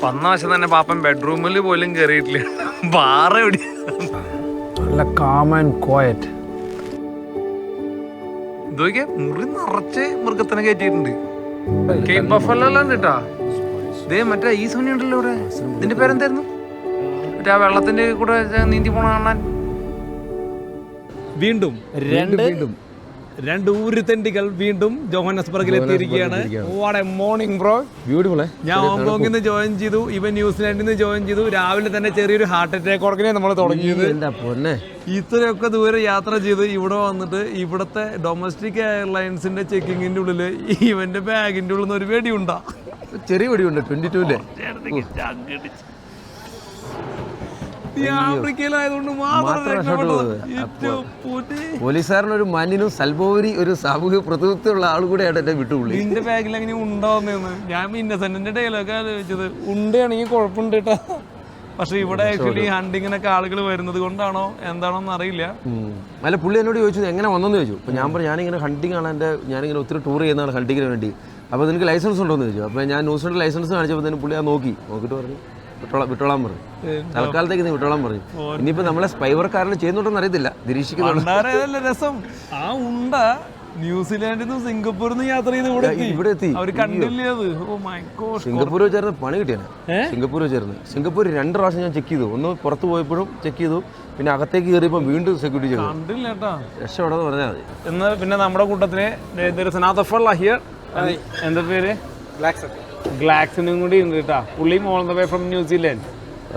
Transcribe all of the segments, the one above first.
വന്ന വശം തന്നെ പാപ്പൻ ബെഡ്റൂമിൽ പോലും കയറിയിട്ടില്ല. ബാറ എവിടെ നല്ല കാം ആൻഡ് ക്വയറ്റ്. ഇതൊക്കെ മുറി നിറച്ച് മൃഗത്തിനെ കയറ്റിയിട്ടുണ്ട്. കേപ്പ് ബഫലോല്ലാം കേട്ടാ. ഇതേ മറ്റേ ഈ സോണി ഉണ്ടല്ലോ ഇവിടെ. ഇതിന്റെ പേരെന്തായിരുന്നു? മറ്റേ ആ വെള്ളത്തിന്റെ കൂടെ നീന്തി പോണ കാണാൻ. വീണ്ടും രണ്ട് ഊരുതെണ്ടികൾ വീണ്ടും ജോഹന്നസ്ബർഗിൽ എത്തിയിരിക്കുകയാണ്. What A morning bro. Beautiful. ഞാൻ ഹോങ്കോങ്ങിൽ നിന്ന് ജോയിൻ ചെയ്തു, ഇവൻ ന്യൂസിലാൻഡിൽ നിന്ന് ജോയിൻ ചെയ്തു. രാവിലെ തന്നെ ചെറിയൊരു ഹാർട്ട് അറ്റാക്ക് ഉറക്കനെ നമ്മൾ തുടങ്ങിയത്. ഇത്രയൊക്കെ ദൂരെ യാത്ര ചെയ്ത് ഇവിടെ വന്നിട്ട് ഇവിടുത്തെ ഡൊമസ്റ്റിക് എയർലൈൻസിന്റെ ചെക്കിങ്ങിന്റെ ഉള്ളില് ഇവന്റെ ബാഗിന്റെ ഉള്ളിൽ നിന്ന് ഒരു വെടിയുണ്ടാ. ചെറിയ വെടിയുണ്ട് 22-ന്റെ. പോലീസുകാരനൊരു മാന്യനും സൽബോവരി ഒരു സാമൂഹിക പ്രതിനിധിത്വമുള്ള ആൾ കൂടെ ആയിട്ട് വിട്ടുള്ളൂ. നിന്റെ ബാഗിൽ അങ്ങനെ ഉണ്ടാവുന്നതെന്ന് ഞാൻ ഇന്നസെന്റിന്റെ ഡയലോഗ് ആലോചിച്ചത്. ഉണ്ടയാണെങ്കിൽ കുഴപ്പമുണ്ട് കേട്ടാ, പക്ഷെ ഇവിടെ ആക്ച്വലി ഹണ്ടിങ്ങിനൊക്കെ ആളുകൾ വരുന്നത് കൊണ്ടാണോ എന്താണോന്ന് അറിയില്ല. അല്ല, പുള്ളി എന്നോട് ചോദിച്ചത് എങ്ങനെ വന്നെന്ന് ചോദിച്ചു. അപ്പോൾ ഞാൻ പറഞ്ഞു ഞാനിങ്ങനെ ഹണ്ടിങ് ആണ് ഞാനിങ്ങനെ ഒത്തിരി ടൂർ ചെയ്യുന്നതാണ് ഹണ്ടിങ്ങിന് വേണ്ടി. അപ്പോൾ നിനക്ക് ലൈസൻസ് ഉണ്ടോയെന്ന് ചോദിച്ചു. അപ്പോൾ ഞാൻ ന്യൂസിലൻഡ് ലൈസൻസ് കാണിച്ചപ്പോൾ പുള്ളി അത് നോക്കിയിട്ട് പറഞ്ഞു വിട്ടോളാൻ പറഞ്ഞു. തൽക്കാലത്തേക്ക് നീ വിട്ടോളാൻ പറഞ്ഞു. ഇനിയിപ്പോ നമ്മളെ സ്പൈവർക്കാരന് ചെയ്യുന്നുണ്ടെന്ന് അറിയത്തില്ല, നിരീക്ഷിക്കുന്നുണ്ട്. രസം ആ ഉണ്ട ന്യൂസിലാൻഡിൽ നിന്നും സിംഗപ്പൂരിൽ നിന്ന് യാത്ര ചെയ്ത് ഇവിടെ എത്തി. അവർ കണ്ടില്ലേ അത്? Oh my God. സിംഗപ്പൂർ വെച്ചായിരുന്നു പണി കിട്ടിയാണ്. സിംഗപ്പൂർ 2 പ്രാവശ്യം ഞാൻ ചെക്ക് ചെയ്തു. ഒന്ന് പുറത്ത് പോയപ്പോഴും ചെക്ക് ചെയ്തു, പിന്നെ അകത്തേക്ക് കയറിയപ്പോൾ വീണ്ടും സെക്യൂരിറ്റി ചെയ്തു. കണ്ടില്ല കേട്ടാ, രക്ഷപ്പെടാന്ന് പറഞ്ഞാൽ മതി. എന്ന് പിന്നെ നമ്മുടെ കൂട്ടത്തില് എന്താ പേര്, ഗ്ലാക്സനും കൂടി ഉണ്ട് കേട്ടാ. പുള്ളിയും all the way from New Zealand.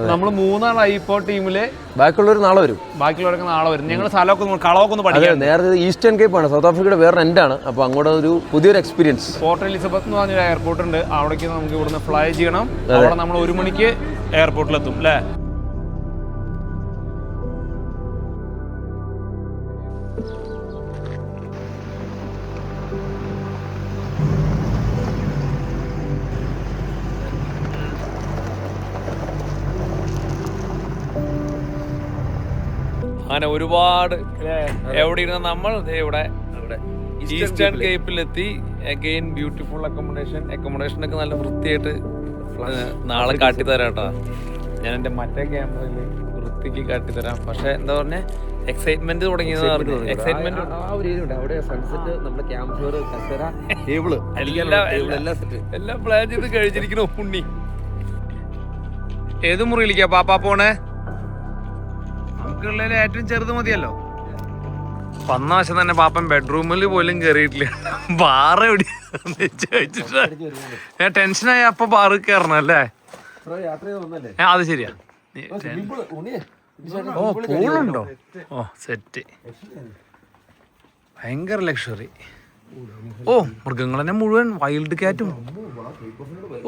നമ്മൾ 3 ആളായി ഇപ്പോൾ ടീമില്. ബാക്കിയുള്ളവർ നാളെ വരും. ബാക്കിയുള്ളവരൊക്കെ നാളെ വരും. ഞങ്ങൾ സ്ഥലമൊക്കെ കളവൊക്കെ ഒന്ന് പഠിക്കാം. നേരത്തെ ഈസ്റ്റേൺ കേപ്പ് ആണ്, സൗത്ത് ആഫ്രിക്കയുടെ വേറെ എൻഡാണ്. അപ്പോൾ അങ്ങോട്ട് ഒരു പുതിയൊരു എക്സ്പീരിയൻസ്. പോർട്ട് എലിസബത്ത് എന്ന് പറഞ്ഞൊരു എയർപോർട്ട് ഉണ്ട്. അവിടേക്ക് നമുക്ക് ഇവിടുന്ന് ഫ്ലൈ ചെയ്യണം. അവിടെ നമ്മൾ 1 മണിക്ക് എയർപോർട്ടിലെത്തും അല്ലേ? അങ്ങനെ ഒരുപാട് എവിടെ ഇരുന്ന നമ്മൾ ഇവിടെ ഈസ്റ്റേൺ കേപ്പിലെത്തി. അഗെയിൻ ബ്യൂട്ടിഫുൾ അക്കോമഡേഷനൊക്കെ നല്ല വൃത്തിയായിട്ട് നാളെ കാട്ടിത്തരാം കേട്ടോ. ഞാൻ എൻ്റെ മറ്റേ ക്യാമറയിൽ വൃത്തിക്ക് കാട്ടിത്തരാം. പക്ഷെ എന്താ പറഞ്ഞ എക്സൈറ്റ്മെന്റ് തുടങ്ങിയത്. എക്സൈറ്റ്മെന്റ് എല്ലാം പ്ലാൻ ചെയ്ത് കഴിച്ചിരിക്കണോ ഉണ്ണി. ഏത് മുറിയിലേക്കാ പാപ്പാ പോണേ? നമുക്കുള്ള ഏറ്റവും ചെറുത് മതിയല്ലോ. വന്ന വശം തന്നെ പാപ്പൻ ബെഡ്റൂമിൽ പോലും കയറിയിട്ടില്ല. ബാറ എവിടെ ഞാൻ ടെൻഷനായി. അപ്പൊ ബാറ് കയറണം അല്ലേ? അത് ശരിയാ. ഓ പൂളുണ്ടോ? ഓ സെറ്റ്, ഭയങ്കര ലക്ഷറി. ഓ മൃഗങ്ങൾ തന്നെ മുഴുവൻ, വൈൽഡ് കാറ്റും.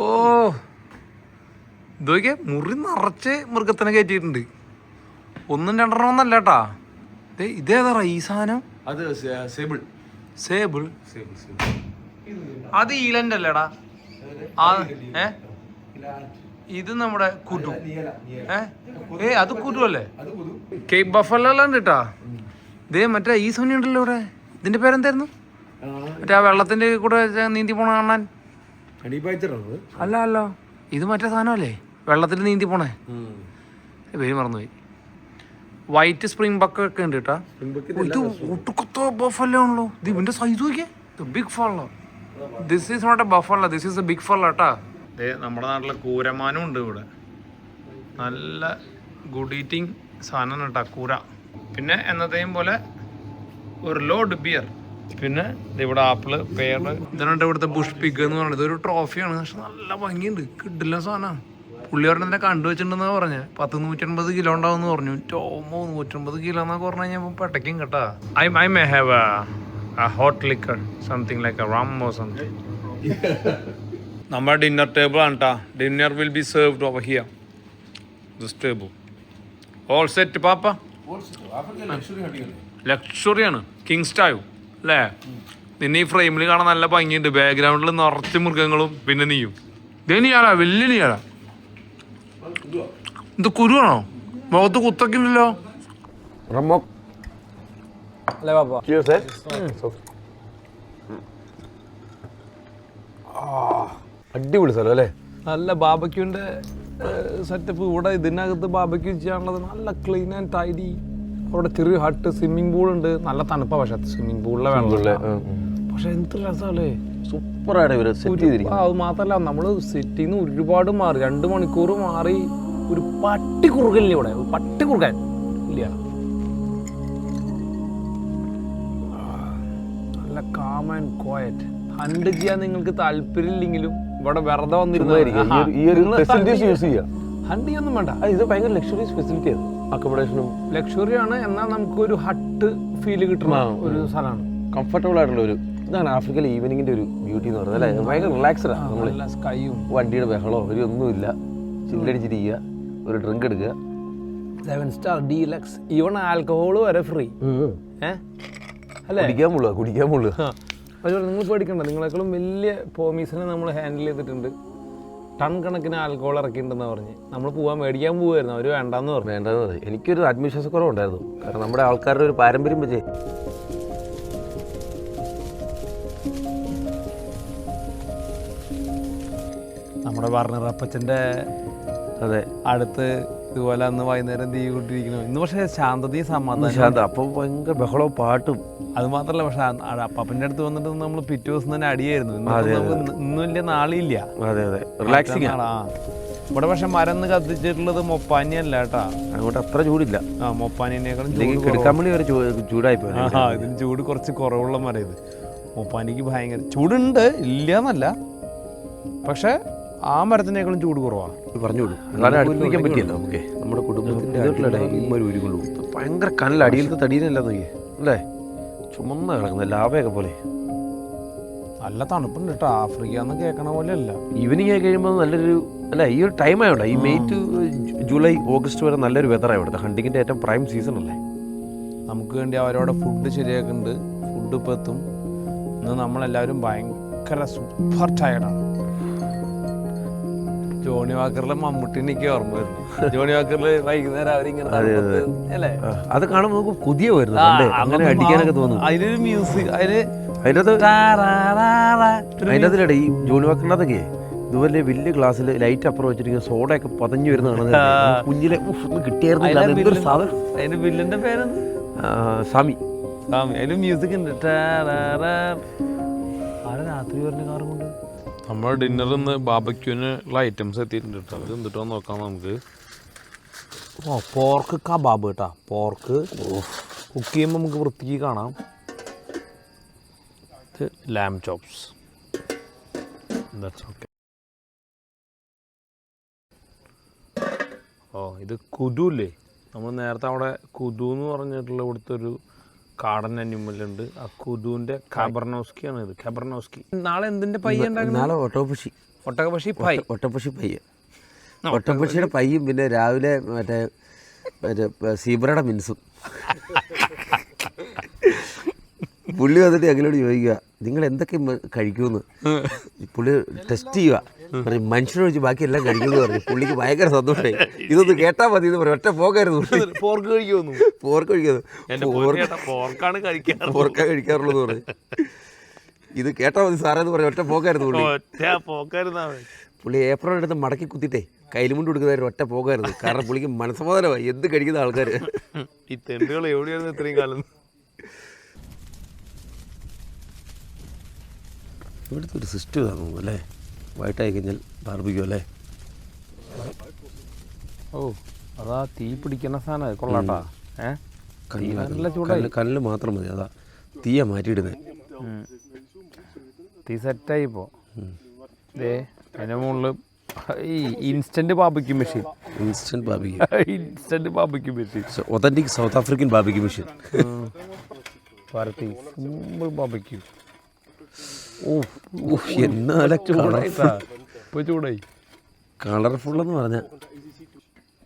ഓ ഇതൊക്കെ മുറി നിറച്ച് മൃഗത്തിനെ കയറ്റിയിട്ടുണ്ട്. 1 2 ഒന്നല്ല കേട്ടാ. ഇതേതാ ഈ സാധനം? സേബിൾ. അത് ഈലൻഡ് അല്ലേടാ? ഇത് നമ്മുടെ കുരു. അത് കുരു അല്ലേ? കേപ്പ് ബഫലോല്ലാം കേട്ടാ. ഇതേ മറ്റേ ഈ സോണി ഉണ്ടല്ലോ ഇവിടെ. ഇതിന്റെ പേരെന്തായിരുന്നു? മറ്റേ ആ വെള്ളത്തിന്റെ കൂടെ നീന്തി പോണ കാണാൻ. അല്ല ഇത് മറ്റേ സാധനം അല്ലേ, വെള്ളത്തിൽ നീന്തി പോണേ. പേര് മറന്നുപോയി. വൈറ്റ് സ്പ്രിംഗ് ബക്ക് ഒക്കെ ഉണ്ട് കേട്ടാ. ഇത് ഒട്ടുക്കത്തോ ബഫല്ലോ ആണല്ലോ. ഇത് ഇവന്റെ സൈസ് നോക്കിയേ, big fella. This is not a buffalo, this is a big fella കേട്ടാ. നമ്മുടെ നാട്ടിലെ കൂരമാനും ഉണ്ട് ഇവിടെ. നല്ല ഗുഡ് ഈറ്റിംഗ് സാധനം കേട്ടാ കൂര. പിന്നെ എന്നത്തെയും പോലെ ഒരു ലോഡ് ബിയർ. പിന്നെ ഇവിടെ ആപ്പിള്, പേര്. ഇതാണ് ഇവിടുത്തെ ബുഷ് പിഗ് എന്ന് പറയുന്നത്. ഇതൊരു ട്രോഫിയാണ്, പക്ഷെ നല്ല ഭംഗിയുണ്ട്. കിട്ടില്ല സാധനം. പുള്ളിയോടെ കണ്ടുവച്ചിട്ടുണ്ടെന്നാ പറഞ്ഞത്. 180 കിലോ ഉണ്ടാവും പറഞ്ഞു. 180 കിലോ എന്നൊക്കെ പറഞ്ഞു കഴിഞ്ഞാൽ പെട്ടയ്ക്കും കേട്ടാ. I may have A hot liquor, something like A rum or something. നമ്മുടെ ഡിന്നർ ടേബിൾ ആണ് കേട്ടാ. Dinner will be served over here, this table. All set പാപ്പ. ലക്ഷറിയാണ്, കിങ് സ്റ്റൈവ് അല്ലേ? നിന്നെ ഈ ഫ്രെയിമിൽ കാണാൻ നല്ല ഭംഗിയുണ്ട്. ബാക്ക്ഗ്രൗണ്ടിൽ നിറച്ച് മൃഗങ്ങളും പിന്നെ നീയും. ഇതേ നീയാടാ, വലിയ നീയാടാ. ഇത് കുരുവാണോ? മുഖത്ത് കുത്തൊക്കെയുണ്ടല്ലോ. അടിപൊളി സ്ഥലം അല്ലേ? നല്ല ബാബക്യൂൻ്റെ സെറ്റപ്പ്. ഇവിടെ ഇതിനകത്ത് ബാബക്യൂ ചെയ്യാനുള്ളത് നല്ല ക്ലീൻ ആൻഡ് ടൈഡി. അവിടെ ചെറിയ ഹട്ട്, സ്വിമ്മിംഗ് പൂൾ ഉണ്ട്. നല്ല തണുപ്പാണ് പക്ഷേ സ്വിമ്മിംഗ് പൂളിലെ വെള്ളം. പക്ഷെ എന്ത് രസമല്ലേ, സൂപ്പറായിട്ട് ഇവർ സെറ്റ് ചെയ്തിരിക്കുന്നത്. അത് മാത്രമല്ല നമ്മൾ സിറ്റിയിൽ നിന്ന് ഒരുപാട് മാറി, 2 മണിക്കൂർ മാറി ഒരു പട്ടി കുറുകലില്ല ഇവിടെ, പട്ടി കുറുകൻ ഇല്ല. നല്ല കാം ആൻഡ് ക്വയറ്റ്. ഹണ്ട് ചെയ്യാൻ നിങ്ങൾക്ക് താല്പര്യമില്ലെങ്കിലും ഇവിടെ വെറുതെ വന്നിരുന്നായിരിക്കും. ഹണ്ട് ചെയ്യൊന്നും വേണ്ട. ഇത് ഭയങ്കര ലക്ഷറീസ് ഫെസിലിറ്റിയാണ്. അക്കോമഡേഷനും ലക്ഷറിയാണ്, എന്നാൽ നമുക്കൊരു ഹട്ട് ഫീൽ കിട്ടുന്ന ഒരു സ്ഥലമാണ്. കംഫർട്ടബിൾ ആയിട്ടുള്ള ഒരു ഇതാണ് ആഫ്രിക്കയിലെ ഈവനിങ്ങിന്റെ ഒരു ബ്യൂട്ടി എന്ന് പറയുന്നത് അല്ലേ. ഭയങ്കര റിലാക്സ്ഡ് ആണ്. നമ്മൾ സ്കൈയും വണ്ടിയുടെ ബഹളോ ഒരു ഒന്നുമില്ല, ചില്ലടിച്ചിരിക്കുക, ഒരു ഡ്രിങ്ക് എടുക്കുക. 7 സ്റ്റാർ ഡീലക്സ്, ഈവൺ ആൽക്കഹോൾ വരെ ഫ്രീ. അല്ലേ, കുടിക്കാൻ മുള്ളുക. അതുപോലെ നിങ്ങൾ പേടിക്കണ്ട, നിങ്ങളെക്കാളും വലിയ പോമീസിനെ നമ്മൾ ഹാൻഡിൽ ചെയ്തിട്ടുണ്ട്. ടൺ കണക്കിന് ആൽക്കഹോൾ ഇറക്കിയിട്ടുണ്ടെന്ന് പറഞ്ഞ് നമ്മൾ മേടിക്കാൻ പോവുമായിരുന്നു. അവർ വേണ്ടെന്ന് പറഞ്ഞു. എനിക്കൊരു ആത്മവിശ്വാസക്കുറവുണ്ടായിരുന്നു. കാരണം നമ്മുടെ ആൾക്കാരുടെ ഒരു പാരമ്പര്യം വെച്ചേ. നമ്മുടെ വർണ്ണറപ്പച്ചൻ്റെ അതെ അടുത്ത് ഇതുപോലെ അന്ന് വൈകുന്നേരം തീ കൊണ്ടിരിക്കുന്നു. ഇന്ന് പക്ഷേ ശാന്തതയും സമാധാനം. ശാന്ത അപ്പം ഭയങ്കര ബഹളവും പാട്ടും. അത് മാത്രമല്ല, പക്ഷെ അപ്പൻ്റെ അടുത്ത് വന്നിട്ട് നമ്മൾ പിറ്റേ ദിവസം തന്നെ അടിയായിരുന്നു. ഇന്നും ഇല്ല നാളെ ഇല്ല. അതെ അതെ, റിലാക്സിങ്. ഇവിടെ പക്ഷെ മരം കത്തിച്ചിട്ടുള്ളത് മൊപ്പാനി അല്ല കേട്ടാ, അങ്ങോട്ട് അത്ര ചൂടില്ല. മൊപ്പാനിനേക്കാളും കിടക്കാമണി വരെ ചൂടായി പോയി. ഇതിന് ചൂട് കുറച്ച് കുറവുള്ള മരം ഇത്. മൊപ്പാനിക്ക് ഭയങ്കര ചൂടുണ്ട്, ഇല്ല എന്നല്ല, പക്ഷെ ആ മരത്തിനേക്കാളും ചൂട് കുറവാണ്. പറഞ്ഞോളൂ, അടുപ്പിക്കാൻ പറ്റിയല്ലോ നമുക്ക്. നമ്മുടെ കുടുംബത്തിന്റെ ഉരുകൊള്ളൂ. ഭയങ്കര കനൽ, അടിയിലത്തെ തടീനല്ല നോക്കിയേ അല്ലേ, ചുമന്ന കിടക്കുന്ന ലാവയൊക്കെ പോലെ. നല്ല തണുപ്പുണ്ട് കേട്ടോ, ആഫ്രിക്ക എന്ന് കേൾക്കണ പോലെ അല്ല. ഈവനിങ് ആയി കഴിയുമ്പോൾ നല്ലൊരു അല്ല, ഈ ഒരു ടൈം ആയോണ്ട, ഈ മെയ് ടു ജൂലൈ ഓഗസ്റ്റ് വരെ നല്ലൊരു വെതറാണ് ഇവിടുത്തെ. ഹണ്ടിങ്ങിന്റെ ഏറ്റവും പ്രൈം സീസൺ അല്ലേ. നമുക്ക് വേണ്ടി അവരവിടെ ഫുഡ് ശരിയാക്കുന്നുണ്ട്. ഫുഡ് ഇപ്പം എത്തും. ഇന്ന് നമ്മളെല്ലാവരും ഭയങ്കര സൂപ്പർ ടയർഡാണ്. ജോണി വാക്കറിലെ മമ്മൂട്ടിനെനിക്ക് ഓർമ്മ വരുന്നു. ജോണി വാക്കറില് വൈകുന്നേരം അവരിങ്ങനെ അല്ലേ, അത് കാണുമ്പോൾ നമുക്ക് പുതിയ വരുന്നു, അങ്ങനെ അടിക്കാനൊക്കെ തോന്നുന്നു. അതിലൊരു മ്യൂസിക്, അതിനകത്തിലൂടെ ഈ ജോണി വാക്കറിനകത്തൊക്കെ ഇതുപോലെ വലിയ ഗ്ലാസ്സിൽ ലൈറ്റ് അപ്പുറം വെച്ചിരിക്കുന്ന സോഡയൊക്കെ പതഞ്ഞു വരുന്നതാണ്. കുഞ്ഞിലെ കിട്ടിയായിരുന്നു. അതിന്റെ ബില്ലിന്റെ പേരെന്ത്? സാമി. അതില് മ്യൂസിക് ഉണ്ട്. ആരെ രാത്രി വരുന്ന കാറും കൊണ്ട്. നമ്മുടെ ഡിന്നറിൽ നിന്ന് ബാബക്യൂനുള്ള ഐറ്റംസ് എത്തിയിട്ടുണ്ട് കേട്ടോ. അത് എന്തിട്ടോ നോക്കാം നമുക്ക്. പോർക്ക് കബാബ് കേട്ടോ. പോർക്ക് കുക്ക് ചെയ്യുമ്പോൾ നമുക്ക് വൃത്തിക്ക് കാണാം. ഇത് ലാം ചോപ്സ്. ഓക്കെ. ഇത് കുതു ഇല്ലേ, നമ്മൾ നേരത്തെ അവിടെ കുതു എന്ന് പറഞ്ഞിട്ടുള്ള ഇവിടുത്തെ ഒരു കാടൻ അനിമലുണ്ട്. ആ കുതുവിന്റെ കാബർനോസ്കിയാണ് ഇത്. കാബർനോസ്കി. നാളെ എന്തിന്റെ പയ്യ ഉണ്ടാക്കുന്നത്? ഒട്ടകപക്ഷി. പൈ. ഒട്ടകപക്ഷി പയ്യ. ഒട്ടകപക്ഷിയുടെ പയ്യും പിന്നെ രാവിലെ മറ്റേ സീബ്രയുടെ മിൻസും. പുള്ളി വന്നിട്ട് ഞങ്ങളോട് ചോദിക്കുക, നിങ്ങൾ എന്തൊക്കെ കഴിക്കുമെന്ന്. പുള്ളി ടെസ്റ്റ് ചെയ്യുക. മനുഷ്യനെ ഒഴിച്ച് ബാക്കി എല്ലാം കഴിക്കുമെന്ന് പറഞ്ഞു. പുള്ളിക്ക് ഭയങ്കര സന്തോഷമായി. ഇതൊന്ന് കേട്ടാൽ മതി എന്ന് പറയും. ഒറ്റ പോക്കായിരുന്നു. പോർക്ക് കഴിക്കുമെന്ന്. പോർക്കാ കഴിക്കാറുള്ളൂ പറഞ്ഞു. ഇത് കേട്ടാൽ മതി സാറേ എന്ന് പറയും. ഒറ്റ പോക്കായിരുന്നു പുള്ളി. ഏപ്രിൽ എടുത്ത് മടക്കി കുത്തിയിട്ടേ കയ്യിലുമുണ്ട് കൊടുക്കുന്നതായിരുന്നു. ഒറ്റ പോക്കായിരുന്നു. കാരണം പുള്ളിക്ക് മനസ്സമാധാനമായി എന്ത് കഴിക്കുന്ന ആൾക്കാർ. ഈ തെണ്ടുകൾ എവിടെയായിരുന്നു ഇത്രയും കാലം? ഇവിടുത്തെ ഒരു സിസ്റ്റം ഇതാണ് അല്ലേ. വൈകിട്ടായി കഴിഞ്ഞാൽ ബാർബിക്യൂ അല്ലേ. അതാ തീ പിടിക്കുന്ന സാധനം കൊള്ളാട്ടാ. കല്ല് മാത്രം മതി. അതാ തീയ മാറ്റിയിടുന്നത്. തീ സെറ്റായിപ്പോ. അതിൻ്റെ മുകളിൽ ഈ instant barbecue machine. Instant barbecue machine. Authentic south African barbecue machine. Simple barbecue. ചൂടായി. കളർഫുൾ എന്ന് പറഞ്ഞ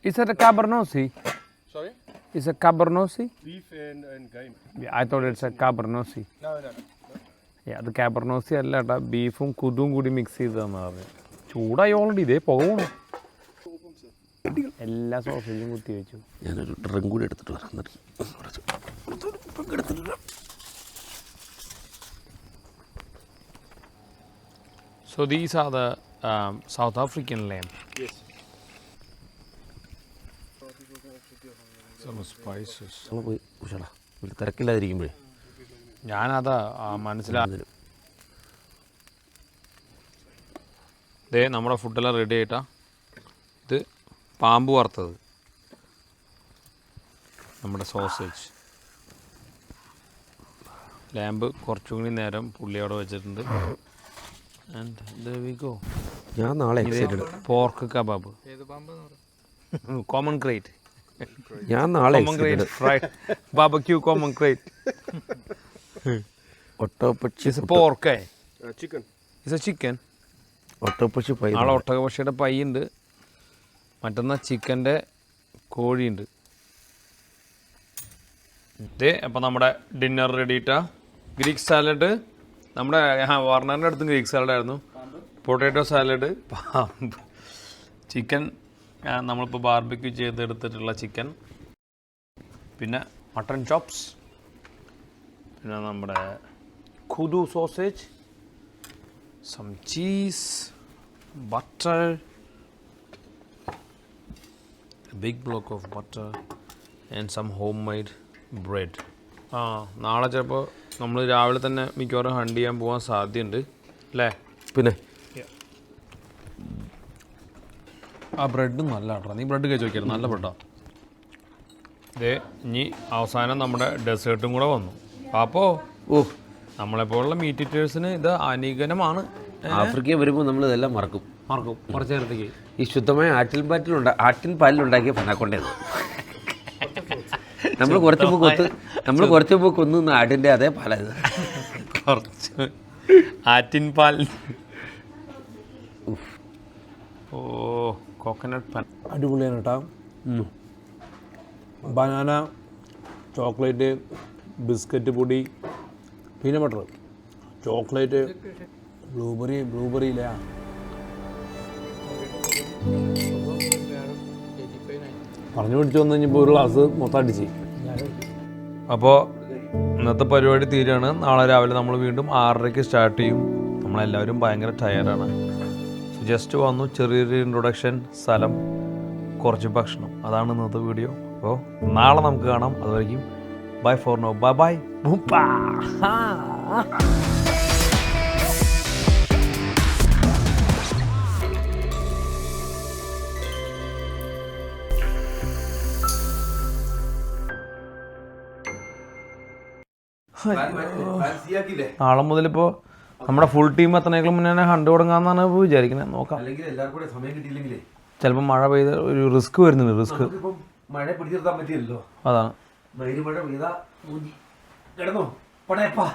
Is it a Cabernet? Sorry? Is it Cabernet? Beef and game. Yeah, I thought it's a Cabernet. No. Yeah, അത് Cabernet അല്ല കേട്ടോ. ബീഫും കുതും കൂടി mix ചെയ്തതെന്ന് പറഞ്ഞു. ചൂടായി ഓൾറെഡി. ഇതേ പോകണം. എല്ലാ സോസേജും കുത്തി വെച്ചു. ഞാനൊരു ഡ്രിങ്ക് കൂടി എടുത്തിട്ട് വരാം. So these are the South African lamb. Yes. Some spices. നമ്മൾ പോയി ഉഷാടാ ഒരു തിരക്കില്ലാതിരിക്കുമ്പോഴേ ഞാനതാ മനസ്സിലാകുന്നില്ല. ദേ നമ്മുടെ ഫുഡെല്ലാം റെഡി ആയിട്ടാ. ഇത് പാമ്പ് വറുത്തത്, നമ്മുടെ സോസേജ്, ലാമ്പ് കുറച്ചും കൂടി നേരം പുള്ളിയോടെ വെച്ചിട്ടുണ്ട്. And there we go. ഞാൻ നാളെ excited. Pork kebab, common crate, ഞാൻ നാളെ common crate fried barbecue, common crate. ഒട്ടകപ്പക്ഷി it's pork, Chicken. It's a chicken. ഒട്ടകപ്പക്ഷി പൈ നാളെ ഒട്ടകപക്ഷിയുടെ പൈ ഉണ്ട്, മറ്റന്നാൾ ചിക്കൻ്റെ കോഴിയുണ്ട്. ഇതേ അപ്പം നമ്മുടെ ഡിന്നർ റെഡിയിട്ടാ. ഗ്രീക്ക് സാലഡ്, നമ്മുടെ വാർണറിൻ്റെ അടുത്തും ഗ്രീക്ക് സാലഡ് ആയിരുന്നു. പൊട്ടാറ്റോ സാലഡ്, പാമ്പ്, ചിക്കൻ നമ്മളിപ്പോൾ ബാർബിക്യൂ ചെയ്തെടുത്തിട്ടുള്ള ചിക്കൻ, പിന്നെ മട്ടൺ ചോപ്സ്, പിന്നെ നമ്മുടെ kudu sausage, some cheese, butter, a big block of butter and some homemade bread. നാളെ ചിലപ്പോൾ നമ്മൾ രാവിലെ തന്നെ മിക്കവാറും ഹണ്ട് ചെയ്യാൻ പോകാൻ സാധ്യതയുണ്ട് അല്ലേ? പിന്നെ ആ ബ്രെഡ് നല്ല കേട്ടോ, നീ ബ്രെഡ് കഴിച്ച് നോക്കിയായിരുന്നു, നല്ല ബ്രെഡാണ്. ഇതേ ഇനി അവസാനം നമ്മുടെ ഡെസേർട്ടും കൂടെ വന്നു. അപ്പോൾ നമ്മളെപ്പോലുള്ള മീറ്റ് ഈറ്റേഴ്സിന് ഇത് അനുഗനമാണ്. ആഫ്രിക്കയിൽ വരുമ്പോൾ നമ്മൾ ഇതെല്ലാം മറക്കും കുറച്ച് നേരത്തേക്ക് ഈ ശുദ്ധമായ ആട്ടിൻ പാലിലുണ്ടാക്കിയ പനാക്കൊണ്ടേത്. നമ്മൾ കുറച്ച് മുമ്പ് കൊന്നു ആട്ടിൻ്റെ അതേ പാലായത്. കുറച്ച് ആറ്റിൻ പാൽ. ഓ കോക്കനട്ട് പാൻ അടിപൊളിയാണ് കേട്ടോ. ബനാന, ചോക്ലേറ്റ്, ബിസ്ക്കറ്റ് പൊടി, പീനട്ട് ബട്ടർ, ചോക്ലേറ്റ്, ബ്ലൂബെറി ഇല്ല. പറഞ്ഞു പിടിച്ചു വന്നു കഴിഞ്ഞപ്പോൾ ഒരു ഗ്ലാസ് മൊത്തം അടിച്ച്. അപ്പോൾ ഇന്നത്തെ പരിപാടി തീരുകയാണ്. നാളെ രാവിലെ നമ്മൾ വീണ്ടും 6:30 സ്റ്റാർട്ട് ചെയ്യും. നമ്മളെല്ലാവരും ഭയങ്കര ടയർഡാണ്. ജസ്റ്റ് വന്നു, ചെറിയൊരു ഇൻട്രൊഡക്ഷൻ, സ്ഥലം, കുറച്ച് ഭക്ഷണം, അതാണ് ഇന്നത്തെ വീഡിയോ. അപ്പോൾ നാളെ നമുക്ക് കാണാം. അതുവരെയും bye for now, bye bye. നാളെ മുതലിപ്പോൾ നമ്മുടെ ഫുൾ ടീം എത്തണേക്കാളും മുന്നേ ഹണ്ട് തുടങ്ങാമെന്നാണ് ഇപ്പോൾ വിചാരിക്കുന്നത്. നോക്കാം, ചിലപ്പോൾ മഴ പെയ്ത് ഒരു റിസ്ക് വരുന്നുണ്ട്. റിസ്ക് മഴ പിടിച്ചിർത്താൻ പറ്റിയല്ലോ, അതാണ്. മഴ പെയ്താ കിടന്നോ പടയപ്പാ.